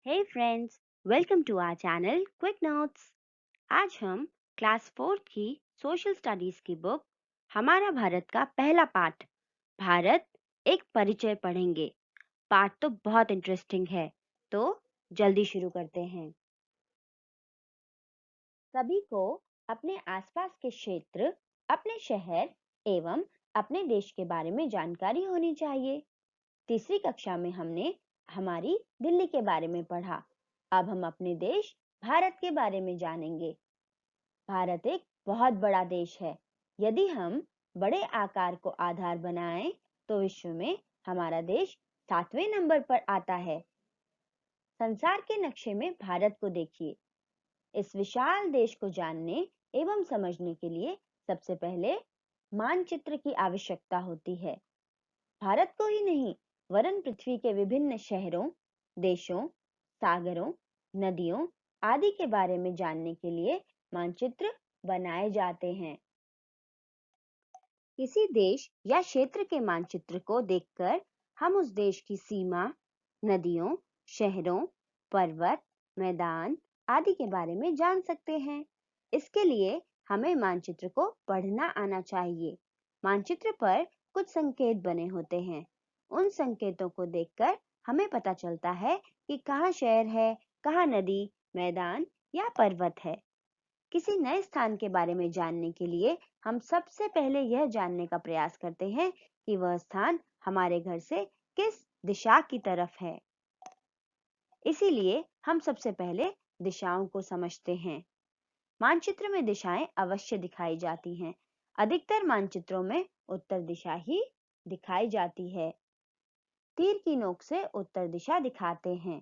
Hey friends, welcome to our channel Quick Notes। आज हम class 4 की सोशल स्टडीज की बुक हमारा भारत का पहला पाठ भारत एक परिचय पढ़ेंगे। पाठ तो बहुत इंटरेस्टिंग है, तो जल्दी शुरू करते हैं। सभी को अपने आसपास के क्षेत्र, अपने शहर एवं अपने देश के बारे में जानकारी होनी चाहिए। तीसरी कक्षा में हमने हमारी दिल्ली के बारे में पढ़ा। अब हम अपने देश भारत के बारे में जानेंगे। भारत एक बहुत बड़ा देश है। यदि हम बड़े आकार को आधार बनाएं तो विश्व में हमारा देश 7वें नंबर पर आता है। संसार के नक्शे में भारत को देखिए। इस विशाल देश को जानने एवं समझने के लिए सबसे पहले मानचित्र की आवश्यकता होती है। भारत को ही नहीं वरन पृथ्वी के विभिन्न शहरों, देशों, सागरों, नदियों आदि के बारे में जानने के लिए मानचित्र बनाए जाते हैं। किसी देश या क्षेत्र के मानचित्र को देखकर हम उस देश की सीमा, नदियों, शहरों, पर्वत, मैदान आदि के बारे में जान सकते हैं। इसके लिए हमें मानचित्र को पढ़ना आना चाहिए। मानचित्र पर कुछ संकेत बने होते हैं। उन संकेतों को देखकर हमें पता चलता है कि कहाँ शहर है, कहाँ नदी, मैदान या पर्वत है। किसी नए स्थान के बारे में जानने के लिए हम सबसे पहले यह जानने का प्रयास करते हैं कि वह स्थान हमारे घर से किस दिशा की तरफ है। इसीलिए हम सबसे पहले दिशाओं को समझते हैं। मानचित्र में दिशाएं अवश्य दिखाई जाती हैं। अधिकतर मानचित्रों में उत्तर दिशा ही दिखाई जाती है। तीर की नोक से उत्तर दिशा दिखाते हैं।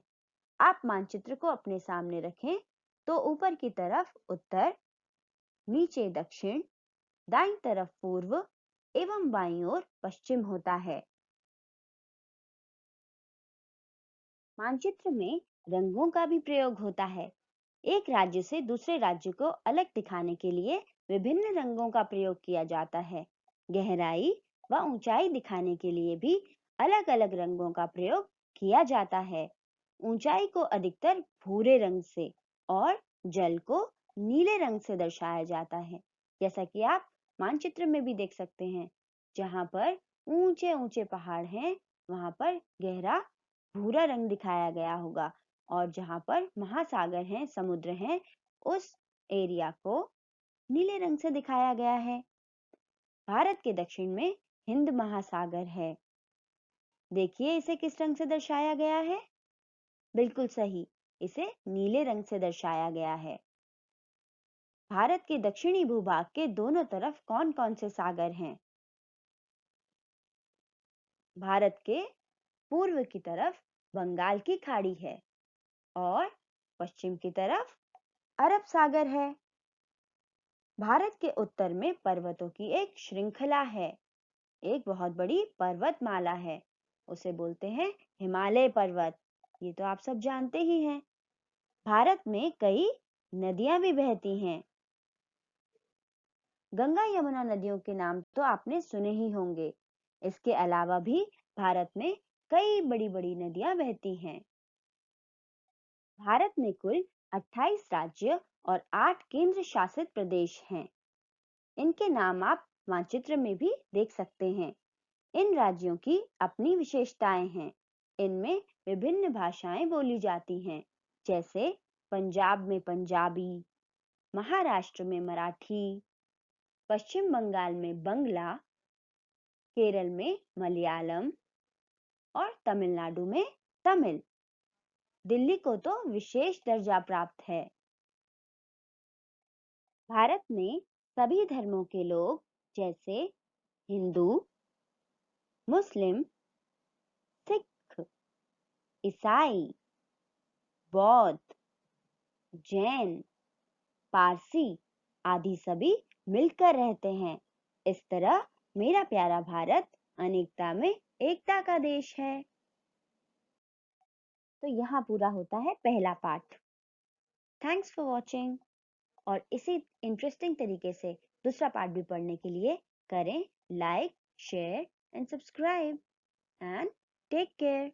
आप मानचित्र को अपने सामने रखें तो ऊपर की तरफ उत्तर, नीचे दक्षिण, दाईं तरफ पूर्व एवं बाईं ओर पश्चिम होता है। मानचित्र में रंगों का भी प्रयोग होता है। एक राज्य से दूसरे राज्य को अलग दिखाने के लिए विभिन्न रंगों का प्रयोग किया जाता है। गहराई व ऊंचाई दिखाने के लिए भी अलग-अलग रंगों का प्रयोग किया जाता है। ऊंचाई को अधिकतर भूरे रंग से और जल को नीले रंग से दर्शाया जाता है, जैसा कि आप मानचित्र में भी देख सकते हैं। जहां पर ऊंचे-ऊंचे पहाड़ हैं, वहां पर गहरा भूरा रंग दिखाया गया होगा और जहां पर महासागर हैं, समुद्र हैं, उस एरिया को नीले रंग से दिखाया गया है। भारत के दक्षिण में हिंद महासागर है। देखिए इसे किस रंग से दर्शाया गया है? बिल्कुल सही, इसे नीले रंग से दर्शाया गया है। भारत के दक्षिणी भूभाग के दोनों तरफ कौन-कौन से सागर हैं? भारत के पूर्व की तरफ बंगाल की खाड़ी है और पश्चिम की तरफ अरब सागर है। भारत के उत्तर में पर्वतों की एक श्रृंखला है। एक बहुत बड़ी पर्वतमाला है। उसे बोलते हैं हिमालय पर्वत। ये तो आप सब जानते ही हैं। भारत में कई नदियां भी बहती हैं। गंगा यमुना नदियों के नाम तो आपने सुने ही होंगे। इसके अलावा भी भारत में कई बड़ी-बड़ी नदियां बहती हैं। भारत में कुल 28 राज्य और 8 केंद्र शासित प्रदेश हैं। इनके नाम आप मानचित्र में भी देख सकते हैं। इन राज्यों की अपनी विशेषताएं हैं। इनमें विभिन्न भाषाएं बोली जाती हैं, जैसे पंजाब में पंजाबी, महाराष्ट्र में मराठी, पश्चिम बंगाल में बंगला, केरल में मलयालम और तमिलनाडु में तमिल। दिल्ली को तो विशेष दर्जा प्राप्त है। भारत में सभी धर्मों के लोग जैसे हिंदू, मुस्लिम, सिख, ईसाई, बौद्ध, जैन, पारसी आदि सभी मिलकर रहते हैं। इस तरह मेरा प्यारा भारत अनेकता में एकता का देश है। तो यहाँ पूरा होता है पहला पार्ट। Thanks for watching. और इसी इंटरेस्टिंग तरीके से दूसरा पार्ट भी पढ़ने के लिए करें like, share and subscribe and take care.